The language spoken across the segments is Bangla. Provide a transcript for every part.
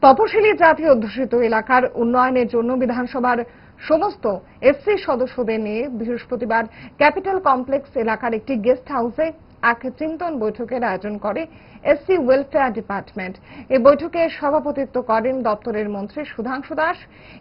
তপশিলি জাতি অধ্যুষিত এলাকার উন্নয়নের জন্য বিধানসভার সমস্ত এসসি সদস্যদের নিয়ে বৃহস্পতিবার ক্যাপিটাল কমপ্লেক্স এলাকার একটি গেস্ট হাউসে এক চিন্তন বৈঠকের আয়োজন করে এসসি ওয়েলফেয়ার ডিপার্টমেন্ট। এই বৈঠকে সভাপতিত্ব করেন দপ্তরের মন্ত্রী সুধাংশু দাস।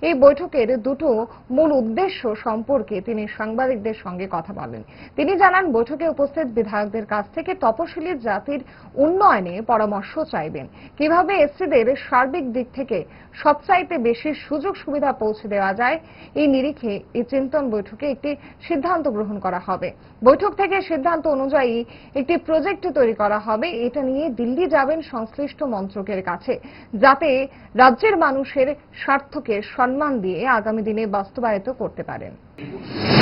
এই বৈঠকের দুটো মূল উদ্দেশ্য সম্পর্কে তিনি সাংবাদিকদের সঙ্গে কথা বলেন। তিনি জানান, বৈঠকে উপস্থিত বিধায়কদের কাছ থেকে তপশিলি জাতির উন্নয়নে পরামর্শ চাইবেন, কিভাবে এসসিদের সার্বিক দিক থেকে সবচাইতে বেশি সুযোগ সুবিধা পৌঁছে দেওয়া যায়। এই নিরিখে এই চিন্তন বৈঠকে একটি সিদ্ধান্ত গ্রহণ করা হবে। বৈঠক থেকে সিদ্ধান্ত অনুযায়ী একটি প্রজেক্ট তৈরি করা হবে। এটা নিয়ে দিল্লি যাবেন সংশ্লিষ্ট মন্ত্রকের কাছে, যাতে রাজ্যের মানুষের স্বার্থকে সম্মান দিয়ে আগামী দিনে বাস্তবায়িত করতে পারেন।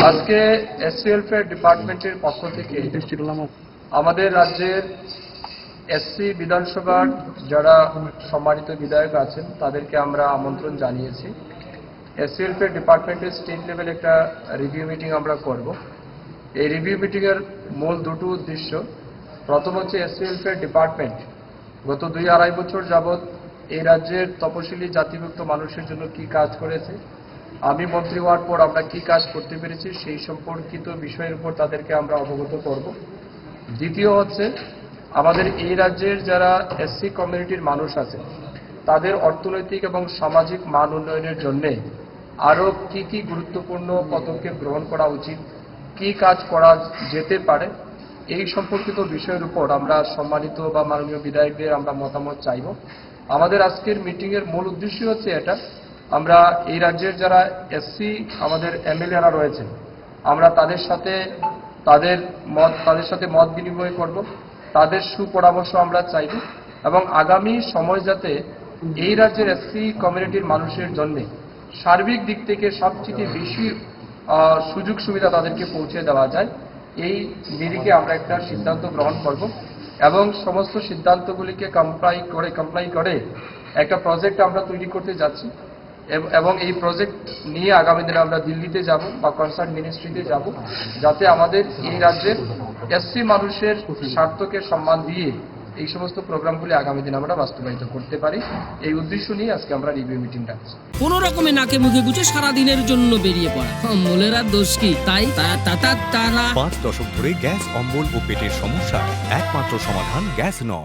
আজকে এসসি ওয়েলফেয়ার ডিপার্টমেন্টের পক্ষ থেকে আমাদের রাজ্যের এসসি বিধানসভার যারা সম্মানিত বিধায়ক আছেন তাদেরকে আমরা আমন্ত্রণ জানিয়েছি। এসসি ওয়েলফেয়ার ডিপার্টমেন্টের স্টেট লেভেল একটা রিভিউ মিটিং আমরা করব। এই রিভিউ মিটিংয়ের মূল দুটো উদ্দেশ্য। প্রথম হচ্ছে এসসি ওয়েলফেয়ার ডিপার্টমেন্ট গত 2-2.5 বছর যাবৎ এই রাজ্যের তপশিলি জাতিভুক্ত মানুষের জন্য কি কাজ করেছে, আমি মন্ত্রী হওয়ার পর আমরা কি কাজ করতে পেরেছি সেই সম্পর্কিত বিষয়ের উপর তাদেরকে আমরা অবগত করব। দ্বিতীয় হচ্ছে আমাদের এই রাজ্যের যারা এসসি কমিউনিটির মানুষ আছে তাদের অর্থনৈতিক এবং সামাজিক মান উন্নয়নের জন্য আরও কি কি গুরুত্বপূর্ণ পদক্ষেপ গ্রহণ করা উচিত, কি কাজ করা যেতে পারে, এই সম্পর্কিত বিষয়ের উপর আমরা সম্মানিত বা মাননীয় বিধায়কদের আমরা মতামত চাইব। আমাদের আজকের মিটিংয়ের মূল উদ্দেশ্য হচ্ছে এটা, আমরা এই রাজ্যের যারা এসসি আমাদের এমএলএরা রয়েছেন আমরা তাদের সাথে মত বিনিময় করব, তাদের সুপরামর্শ আমরা চাইব এবং আগামী সময় যাতে এই রাজ্যের এসসি কমিউনিটির মানুষের জন্য সার্বিক দিক থেকে সবচেয়ে বেশি সুযোগ সুবিধা তাদেরকে পৌঁছে দেওয়া যায়, এই নিরিখে আমরা একটা সিদ্ধান্ত গ্রহণ করব এবং সমস্ত সিদ্ধান্তগুলিকে কমপ্লাই করে একটা প্রজেক্ট আমরা তৈরি করতে যাচ্ছি এবং এই প্রজেক্ট নিয়ে আগামী দিনে আমরা দিল্লিতে যাব বা কনসার্ন মিনিস্ট্রিতে যাব, যাতে আমাদের এই রাজ্যের এসসি মানুষের স্বার্থকে সম্মান দিয়ে এই সমস্ত প্রোগ্রামগুলি আগামী দিনে আমরা বাস্তবায়িত করতে পারি। এই উদ্দেশ্য নিয়ে আজকে আমরা রিভিউ মিটিং ডাকছি। কোন রকমে নাকে মুখে গুছে সারা দিনের জন্য বেরিয়ে পড়া অম্বলের আর দোষ কি? তাই তারা 5 দশক ধরে গ্যাস, অম্বল ও পেটের সমস্যা একমাত্র সমাধান গ্যাস নয়।